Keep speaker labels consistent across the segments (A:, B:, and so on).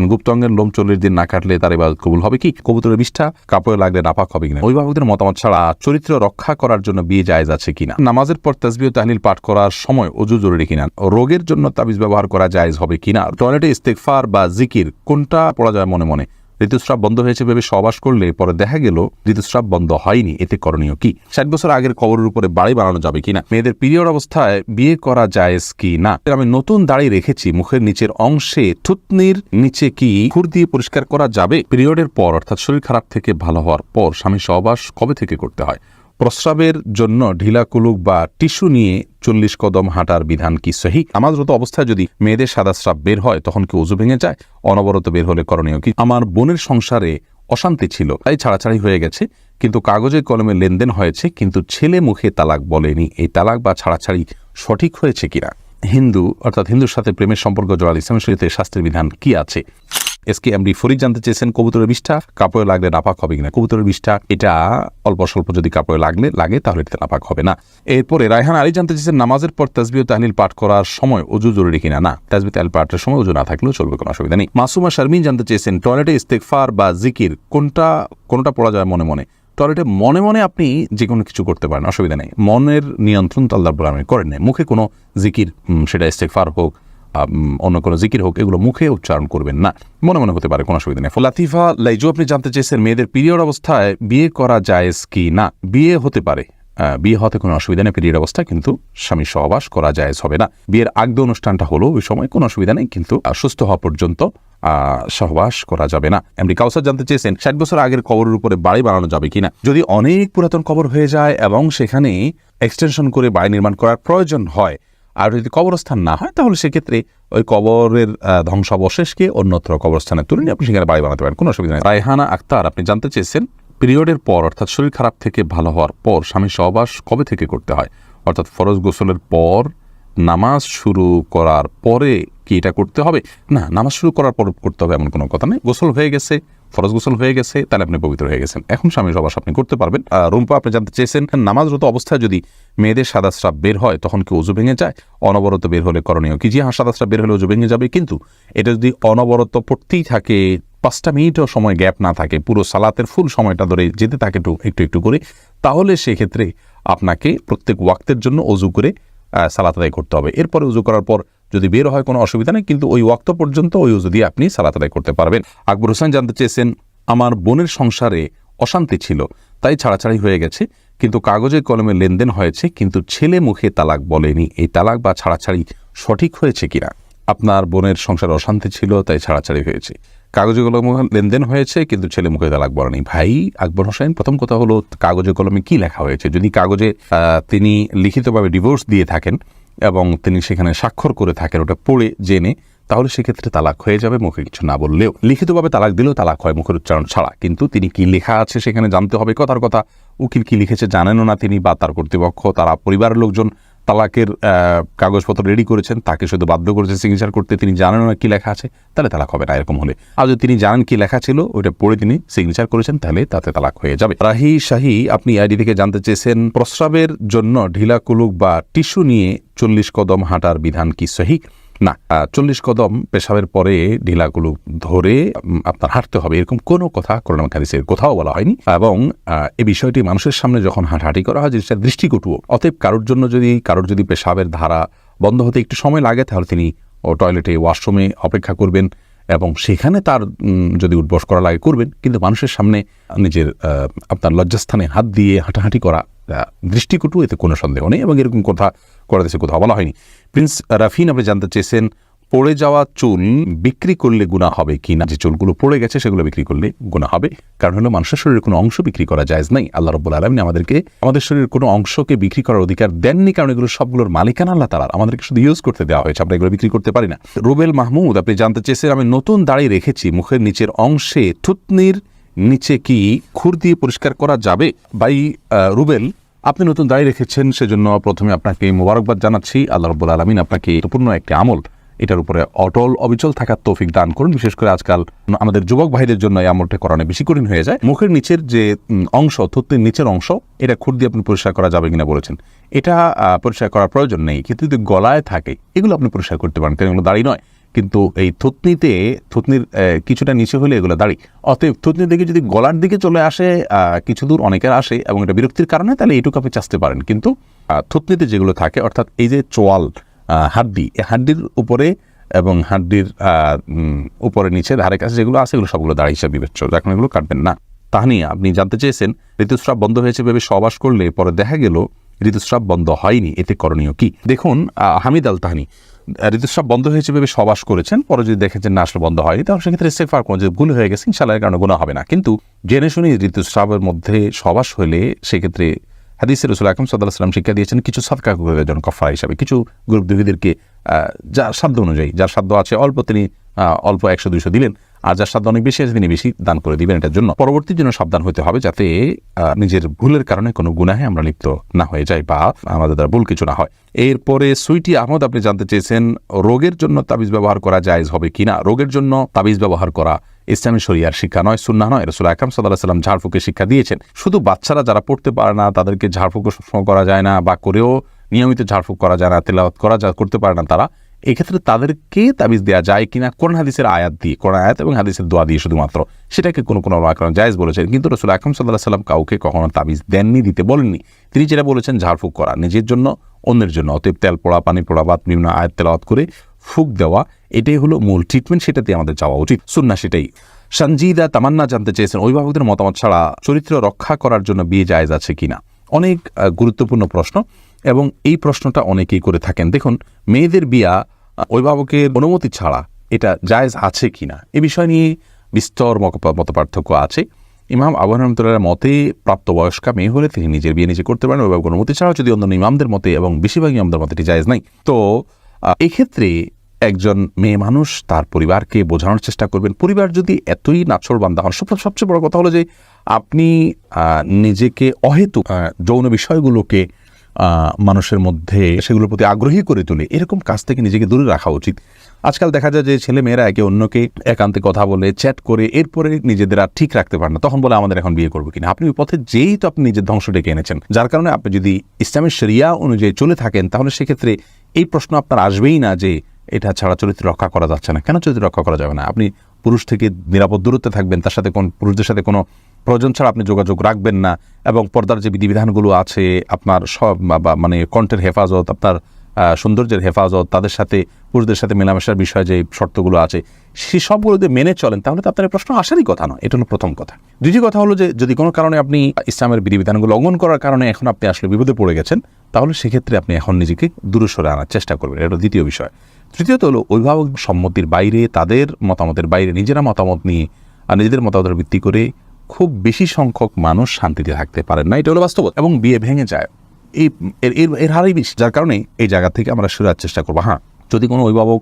A: গুপ্তাঙ্গের লোম 40 দিন না কাটলে তার ইবাদত কবুল হবে কি? কবুতরের বিষ্ঠা কাপড়ে লাগলে নাপাক হবে কিনা? অভিভাবকদের মতামত ছাড়া চরিত্র রক্ষা করার জন্য বিয়ে জায়েজ আছে কিনা? নামাজের পর তাসবিহ ও তাহলিল পাঠ করার সময় ওযু জরুরি কিনা? রোগের জন্য তাবিজ ব্যবহার করা জায়েজ হবে কিনা? টয়লেটে ইস্তেগফার বা জিকির কোনটা পড়া যায় মনে মনে? ঋতুস্রাব বন্ধ হয়েছে ভেবে সহবাস করলে পরে দেখা গেল ঋতুস্রাব বন্ধ হয়নি, এতে করণীয় কি? 60 বছর আগের কবরের উপরে বাড়ি বানানো যাবে কিনা? মেয়েদের পিরিয়ড অবস্থায় বিয়ে করা জায়েজ কি না? আমি নতুন দাড়ি রেখেছি, মুখের নিচের অংশে থুতনির নিচে কি খুর দিয়ে পরিষ্কার করা যাবে? পিরিয়ডের পর অর্থাৎ শরীর খারাপ থেকে ভালো হওয়ার পর স্বামী সহবাস কবে থেকে করতে হয়? প্রস্রাবের জন্য ঢিলা কুলুক বা টিস্যু নিয়ে 40 কদম হাঁটার বিধান কি সহি? নামাজরত অবস্থায় যদি মেয়েদের সাদা স্রাব বের হয় তখন কি ওযু ভেঙে যায়? অনবরত বের হলে করণীয় কি? আমার বোনের সংসারে অশান্তি ছিল, তাই ছাড়াছাড়ি হয়ে গেছে, কিন্তু কাগজে কলমে লেনদেন হয়েছে, কিন্তু ছেলে মুখে তালাক বলেনি। এই তালাক বা ছাড়াছাড়ি সঠিক হয়েছে কিনা? হিন্দু অর্থাৎ হিন্দুর সাথে প্রেমের সম্পর্ক জড়ালে ইসলাম শরীয়তে শাস্ত্রের বিধান কি আছে? SKMD ফরিদ জানতে চেয়েছেন কবুতরের বিষ্ঠা কাপড়ে লাগলে নাপাক হবে কিনা? কবুতরের বিষ্ঠা এটা অল্প স্বল্প যদি কাপড়ে লাগে তাহলে এটা নাপাক হবে না। এরপরে রায়হান আলী জানতে চেয়েছেন নামাজের পর তাসবিহ ও তাহলিল পাঠ করার সময় ওযু জরুরি কিনা? না, তাসবিহ তাহলিল পাঠের সময় ওযু না থাকলেও চলবে, কোনো অসুবিধা নেই। মাসুমা শারমিন জানতে চেয়েছেন টয়লেটে ইস্তেগফার বা জিকির কোনটা পড়া যায় মনে মনে? টয়লেটে মনে মনে আপনি যে কোনো কিছু করতে পারেন, অসুবিধা নেই। মনের নিয়ন্ত্রণ তো আল্লাহ রাব্বুল আলামিন করেন নাই। মুখে কোনো জিকির, সেটা ইস্তেগফার হোক অন্য কোনো জিকির হোক, এগুলো মুখে উচ্চারণ করবেন না, মনে মনে হতে পারে, কোনো অসুবিধা নেই। লাতিফা লাইজু আপনি জানতে চেয়েছেন মেয়েদের পিরিয়ড অবস্থায় বিয়ে করা জায়েজ কি না? বিয়ে হতে পারে, বিয়ে হতে কোনো অসুবিধা নেই পিরিয়ড অবস্থায়, কিন্তু স্বামী সহবাস করা জায়েজ হবে না। বিয়ের আগে অনুষ্ঠানটা হলো ওই সময় কোনো অসুবিধা নেই, কিন্তু সুস্থ হওয়া পর্যন্ত সহবাস করা যাবে না। এমডি কাউসার জানতে চেয়েছেন 60 বছর আগের কবরের উপরে বাড়ি বানানো যাবে কিনা? যদি অনেক পুরাতন কবর হয়ে যায় এবং সেখানে এক্সটেনশন করে বাড়ি নির্মাণ করার প্রয়োজন হয়, আর যদি কবরস্থান না হয়, তাহলে সেক্ষেত্রে ওই কবরের ধ্বংসাবশেষকে অন্যত্র কবরস্থানে তুলে নিয়ে আপনি সেখানে বাড়ি বানাতে পারেন, কোনো অসুবিধা নেই। রায়হানা আক্তার আপনি জানতে চেয়েছেন পিরিয়ডের পর অর্থাৎ শরীর খারাপ থেকে ভালো হওয়ার পর স্বামী সহবাস কবে থেকে করতে হয়? অর্থাৎ ফরজ গোসলের পর নামাজ শুরু করার পরে কি এটা করতে হবে? না, নামাজ শুরু করার পর করতে হবে এমন কোনো কথা নেই। গোসল হয়ে গেছে, ফরজ গোসল হয়ে গেছে, তাহলে আপনি পবিত্র হয়ে গেছেন, এখন স্বামী সহবাস আপনি করতে পারবেন। রুম্পা আপনি জানতে চেয়েছেন নামাজরত অবস্থায় যদি মেয়েদের সাদা স্রাব বের হয় তখন কি ওযু ভেঙে যায়? অনবরত বের হলে করণীয় কি? জি হ্যাঁ, সাদা স্রাব বের হলে ওযু ভেঙে যাবে, কিন্তু এটা যদি অনবরত পড়তেই থাকে, 5টা মিনিটও সময় গ্যাপ না থাকে, পুরো সালাতের ফুল সময়টা ধরে যেতে থাকে একটু করে, তাহলে সেক্ষেত্রে আপনাকে প্রত্যেক ওয়াক্তের জন্য ওযু করে সালাত আদায় করতে হবে। এরপরে ওযু করার পর যদি বের হয় কোনো অসুবিধা নেই, কিন্তু ওই ওয়াক্ত পর্যন্ত ওই ওযু দিয়ে আপনি সালাত আদায় করতে পারবেন। আকবর হোসেন জানতে চেয়েছেন আমার বোনের সংসারে অশান্তি ছিল, তাই ছাড়াছাড়ি হয়ে গেছে, কিন্তু কাগজে কলমে লেনদেন হয়েছে, কিন্তু ছেলে মুখে তালাক বলেনি। এই তালাক বা ছাড়াছাড়ি সঠিক হয়েছে কিনা? আপনার বোনের সংসারে অশান্তি ছিল, তাই ছাড়াছাড়ি হয়েছে, কাগজে কলমে লেনদেন হয়েছে, কিন্তু ছেলে মুখে তালাক বলেনি। ভাই আকবর হোসেন, প্রথম কথা হলো কাগজে কলমে কি লেখা হয়েছে? যদি কাগজে তিনি লিখিতভাবে ডিভোর্স দিয়ে থাকেন এবং তিনি সেখানে স্বাক্ষর করে থাকেন, ওটা পড়ে জেনে, তাহলে সেক্ষেত্রে তালাক হয়ে যাবে, মুখে কিছু না বললেও। লিখিতভাবে তালাক দিলেও তালাক হয় মুখের উচ্চারণ ছাড়া, কিন্তু তিনি কি লেখা আছে সেখানে জানতে হবে। কথার কথা, উকিল কি লিখেছে জানেনও না তিনি, বা তার কর্তৃপক্ষ, তারা পরিবারের লোকজন তালাকের কাগজপত্র রেডি করেছেন, তাকে শুধু বাধ্য করেছে সিগনেচার করতে, তিনি জানেন না কি লেখা আছে, তাহলে তালাক হবে না। এরকম হলে, আর যদি তিনি জানেন কি লেখা ছিল, ওইটা পড়ে তিনি সিগনেচার করেছেন, তাহলে তাতে তালাক হয়ে যাবে। রাহি শাহী আপনি আইডি থেকে জানতে চেয়েছেন প্রস্রাবের জন্য ঢিলা কুলুক বা টিস্যু নিয়ে 40 কদম হাঁটার বিধান কি সহি? না, 40 কদম পেশাবের পরে ঢিলা কুলুক ধরে আপনার হাঁটতে হবে, এরকম কোনো কথা কোরআন হাদিসে কোথাও বলা হয়নি। এবং এই বিষয়টি মানুষের সামনে যখন হাঁটাহাঁটি করা হয়, জিনিসটা দৃষ্টিকটুও। অতএব কারোর যদি পেশাবের ধারা বন্ধ হতে একটু সময় লাগে, তাহলে তিনি টয়লেটে, ওয়াশরুমে অপেক্ষা করবেন, এবং সেখানে তার যদি উঠবস করা লাগে করবেন, কিন্তু মানুষের সামনে নিজের আপনার লজ্জাস্থানে হাত দিয়ে হাঁটাহাঁটি করা দৃষ্টিকটু, এতে কোনো সন্দেহ নেই, এবং এরকম কথা করাদেশে কোথাও বলা হয়নি। প্রিন্স রাফিন আপনি জানতে চেয়েছেন পড়ে যাওয়া চুল বিক্রি করলে গুনাহ হবে কি না? যে চুলগুলো পড়ে গেছে সেগুলো বিক্রি করলে গুনাহ হবে, কারণ হলো মানুষের শরীরের কোনো অংশ বিক্রি করা জায়েজ নাই। আল্লাহ রাব্বুল আলামিন আমাদেরকে আমাদের শরীরের কোনো অংশকে বিক্রি করার অধিকার দেননি, কারণ এগুলো সবগুলোর মালিকানা আল্লাহ তাআলার, আমাদেরকে শুধু ইউজ করতে দেওয়া হয়েছে, আমরা এগুলো বিক্রি করতে পারি না। রুবেল মাহমুদ আপনি জানতে চেয়েছেন আমি নতুন দাড়ি রেখেছি, মুখের নিচের অংশে থুতনির নিচে কি খুর দিয়ে পরিষ্কার করা যাবে? ভাই রুবেল, আপনি নতুন দাড়ি রেখেছেন, সেজন্য প্রথমে আপনাকে মোবারকবাদ জানাচ্ছি। আল্লাহ রাব্বুল আলামিন আপনাকে পূর্ণ একটি আমল, এটার উপরে অবিচল থাকার তৌফিক দান করুন। বিশেষ করে আজকাল আমাদের যুবক ভাইদের জন্য এই আমলটা করানো বেশি কঠিন হয়ে যায়। মুখের নিচের যে অংশ, থুতনির নিচের অংশ, এটা খুর দিয়ে আপনি পরিষ্কার করা যাবে কিনা বলেছেন। এটা পরিষ্কার করার প্রয়োজন নেই, কিন্তু যদি গলায় থাকে এগুলো আপনি পরিষ্কার করতে পারেন, কারণ এগুলো দাড়ি নয়। কিন্তু এই থুতনির কিছুটা নিচে হলে এগুলো দাড়ি। অতএব থুতনির দিকে যদি গলার দিকে চলে আসে কিছু দূর অনেকের আসে এবং এটা বিরক্তির কারণে, তাহলে এইটুকু আপনি চাচতে পারেন। কিন্তু থুতনিতে যেগুলো থাকে অর্থাৎ এই যে চোয়াল হাড্ডি, এই হাড্ডির উপরে এবং হাড্ডির উপরে নিচে ধারে কাছে যেগুলো আছে এগুলো সবগুলো দাড়ি হিসাবে বিবেচ্য, যার কারণে এগুলো কাটবেন না। তাহনিয়া, আপনি জানতে চেয়েছেন ঋতুস্রাব বন্ধ হয়েছে ভেবে সহবাস করলে পরে দেখা গেল ঋতুস্রাব বন্ধ হয়নি, এতে করণীয় কি? দেখুন, হামিদ আল তাহানি ঋতুস্রাব বন্ধ হয়েছে ভেবে সহবাস করেছেন, পরে যদি দেখেছেন না আসলে বন্ধ হয়নি, তাহলে সেক্ষেত্রে ইস্তেগফার করুন যে ভুল হয়ে গেছে, ইনশাআল্লাহ এর কারণে গুনাহ হবে না। কিন্তু জেনে শুনে ঋতুস্রাবের মধ্যে সহবাস হলে সেক্ষেত্রে হাদিসে রাসূল আকরাম সাল্লাল্লাহু আলাইহি ওয়াসাল্লাম শিক্ষা দিয়েছেন কিছু সাদকা করবে যেন কাফারা হিসাবে, কিছু গরিব দুঃখীদেরকে যার সাধ্য অনুযায়ী, যার সাধ্য আছে অল্প তিনি অল্প 100-200 দিলেন, আর যার সাধ্য অনেক বেশি আছে তিনি বেশি দান করে দিবেন। এটার জন্য পরবর্তীর জন্য সাবধান হতে হবে যাতে নিজের ভুলের কারণে কোনো গুনাহে আমরা লিপ্ত না হয়ে যাই বা আমাদের দ্বারা ভুল কিছু না হয়। এরপরে সুইটি আহমদ, আপনি জানতে চেয়েছেন রোগের জন্য তাবিজ ব্যবহার করা জায়েজ হবে কিনা। রোগের জন্য তাবিজ ব্যবহার করা ইসলামী শরিয়ার শিক্ষা নয়, সুন্নাহ নয়। রাসূল আকরাম সাল্লাল্লাহু আলাইহি ওয়াসাল্লাম ঝাড়ফুঁকের শিক্ষা দিয়েছেন। শুধু বাচ্চারা যারা পড়তে পারে না তাদেরকে ঝাড়ফুঁক সবসময় করা যায় না, বা করেও নিয়মিত ঝাড়ফুঁক করা যায় না, তেলাওয়াত করা করতে পারে না, তারা এক্ষেত্রে তাদেরকে তাবিজ দেওয়া যায় কিনা কোরআন হাদিসের আয়াত দিয়ে, কোরআন আয়াত এবং হাদিসের দোয়া দিয়ে শুধুমাত্র, সেটাকে কোনো ওলামা জায়েজ বলেছেন। কিন্তু রাসূল আকরাম সাল্লাল্লাহু আলাইহি ওয়াসাল্লাম কাউকে কখনো তাবিজ দেননি, দিতে বলেননি। তিনি যেটা বলেছেন ঝাড়ফুঁক করা নিজের জন্য, অন্যের জন্য। অতএব তেল পড়া, পানি পড়া বা বিভিন্ন আয়াত তেলাওয়াত করে ফুঁক দেওয়া, এটাই হলো মূল ট্রিটমেন্ট, সেটাতে আমাদের যাওয়া উচিত, সুন্নাহ সেটাই। সঞ্জিদা তামান্না জানতে চেয়েছেন অভিভাবকদের মতামত ছাড়া চরিত্র রক্ষা করার জন্য বিয়ে জায়েজ আছে কিনা। অনেক গুরুত্বপূর্ণ প্রশ্ন এবং এই প্রশ্নটা অনেকেই করে থাকেন। দেখুন, মেয়েদের বিয়া অভিভাবকের অনুমতি ছাড়া এটা জায়েজ আছে কিনা এ বিষয় নিয়ে বিস্তর মতপার্থক্য আছে। ইমাম আবু হানিফা রাহমাতুল্লাহর মতে প্রাপ্তবয়স্কা মেয়ে হলে তিনি নিজের বিয়ে নিজে করতে পারেন অভিভাবকের অনুমতি ছাড়া, যদি অন্য ইমামদের মতে এবং বেশিরভাগ ইমামদের মতে এটি জায়েজ নাই। তো এক্ষেত্রে একজন মেয়ে মানুষ তার পরিবারকে বোঝানোর চেষ্টা করবেন। পরিবার যদি এতই নাছোড়বান্দা হন, সবচেয়ে বড় কথা হলো যে আপনি নিজেকে অহেতুক যৌন বিষয়গুলোকে মানুষের মধ্যে সেগুলোর প্রতি আগ্রহী করে তুলে এরকম কাজ থেকে নিজেকে দূরে রাখা উচিত। আজকাল দেখা যায় যে ছেলে মেয়েরা একে অন্যকে একান্তে কথা বলে, চ্যাট করে, এরপরে নিজেদের আর ঠিক রাখতে পারেন না, তখন বলে আমাদের এখন বিয়ে করবো কিনা। আপনি ওই পথে যেই তো আপনি নিজের ধ্বংস ডেকে এনেছেন, যার কারণে আপনি যদি ইসলামের শরিয়া অনুযায়ী চলে থাকেন তাহলে সেক্ষেত্রে এই প্রশ্ন আপনার আসবেই না যে এটা ছাড়া চরিত্র রক্ষা করা যাচ্ছে না। কেন চরিত্র রক্ষা করা যাবে না? আপনি পুরুষ থেকে নিরাপদ দূরত্বে থাকবেন, তার সাথে কোন পুরুষদের সাথে কোনো প্রয়োজন ছাড়া আপনি যোগাযোগ রাখবেন না, এবং পর্দার যে বিধিবিধানগুলো আছে আপনার সব মানে কণ্ঠের হেফাজত, আপনার সৌন্দর্যের হেফাজত, তাদের সাথে পুরুষদের সাথে মেলামেশার বিষয়ে যে শর্তগুলো আছে সেই সবগুলো যদি মেনে চলেন তাহলে তো আপনার প্রশ্ন আসারই কথা নয়। এটা হলো প্রথম কথা। দ্বিতীয় কথা হলো যে যদি কোনো কারণে আপনি ইসলামের বিধিবিধানগুলো লঙ্ঘন করার কারণে এখন আপনি আসলে বিপদে পড়ে গেছেন, তাহলে সেক্ষেত্রে আপনি এখন নিজেকে দূরে সরে আনার চেষ্টা করবেন। এটা দ্বিতীয় বিষয়। তৃতীয়ত হলো অভিভাবক সম্মতির বাইরে, তাদের মতামতের বাইরে নিজেরা মতামত নিয়ে আর নিজেদের মতামতের ভিত্তি করে খুব বেশি সংখ্যক মানুষ শান্তিতে থাকতে পারেন না, এটা হলো বাস্তব, এবং বিয়ে ভেঙে যায় এর হারই বেশি। যার কারণে এই জায়গা থেকে আমরা সরার চেষ্টা করবো। হ্যাঁ, যদি কোনো অভিভাবক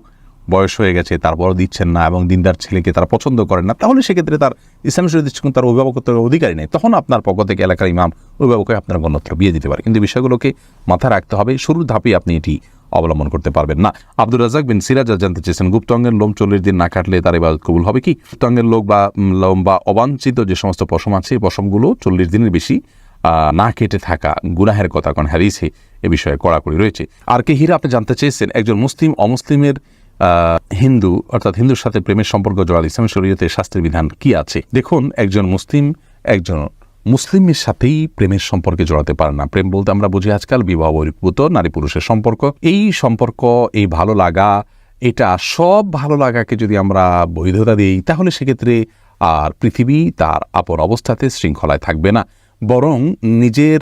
A: বয়স হয়ে গেছে, তারপরও দিচ্ছেন না এবং দিনদার ছেলেকে তারা পছন্দ করেন না, তাহলে সেক্ষেত্রে তার ইসলামের শরীয়ত দৃষ্টিকোণ তার অভিভাবকত্বের অধিকারী নেই। তখন আপনার পক্ষ থেকে এলাকার ইমাম অভিভাবককে আপনার গণ্যত্র বিয়ে দিতে পারে। কিন্তু বিষয়গুলোকে মাথায় রাখতে হবে, শুরুর ধাপেই আপনি এটি অবলম্বন করতে পারবেন না। আব্দুর রাজ্জাক বিন সিরাজ জানতে চেয়েছেন গুপ্তাঙ্গের লোম 40 দিন না কাটলে তার ইবাদত কবুল হবে কি। গুপ্তাঙ্গের লোম বা অবাঞ্ছিত যে সমস্ত পশম আছে, এই পশমগুলো 40 দিনের বেশি না কেটে থাকা গুনাহের কথা, কারণ হাদিসে এ বিষয়ে কড়াকড়ি রয়েছে। আর কে হিরা, আপনি জানতে চেয়েছেন একজন মুসলিম অমুসলিমের হিন্দু অর্থাৎ হিন্দুর সাথে প্রেমের সম্পর্ক জড়ালে ইসলামের শরীয়তে শাস্ত্রের বিধান কি আছে। দেখুন, একজন মুসলিমের সাথেই প্রেমের সম্পর্কে জড়াতে পারে না। প্রেম বলতে আমরা বুঝি আজকাল বিবাহ বহির্ভূত নারী পুরুষের সম্পর্ক। এই সম্পর্ক, এই ভালো লাগা, এটা সব ভালো লাগাকে যদি আমরা বৈধতা দিই তাহলে সেক্ষেত্রে আর পৃথিবী তার আপন অবস্থাতে শৃঙ্খলায় থাকবে না, বরং নিজের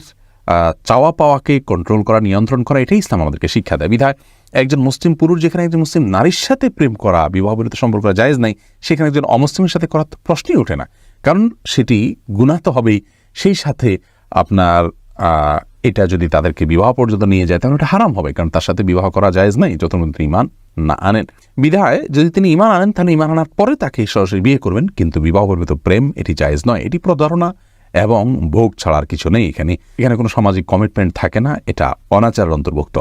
A: চাওয়া পাওয়াকে কন্ট্রোল করা, নিয়ন্ত্রণ করা, এটাই ইসলাম আমাদেরকে শিক্ষা দেয়। বিধায় একজন মুসলিম পুরুষ যেখানে একজন মুসলিম নারীর সাথে প্রেম করা, বিবাহ বহির্ভূত সম্পর্ক করা জায়েজ নাই, সেখানে একজন অমুসলিমের সাথে করার প্রশ্নই ওঠে না, কারণ সেটি গুনাহ তো হবেই। সেই সাথে আপনার এটা যদি তাদেরকে বিবাহ পর্যন্ত নিয়ে যায় তাহলে এটা হারাম হবে, কারণ তার সাথে বিবাহ করা জায়েজ নাই যতক্ষণ তিনি ঈমান না আনেন। বিধায় যদি তিনি ঈমান আনেন তাহলে ঈমান আনার পরে তাকে সরাসরি বিয়ে করবেন, কিন্তু বিবাহ বহির্ভূত প্রেম এটি জায়েজ নয়। এটি প্রতারণা এবং ভোগ ছাড়ার কিছু নেই। এখানে কোনো সামাজিক কমিটমেন্ট থাকে না, এটা অনাচারের অন্তর্ভুক্ত।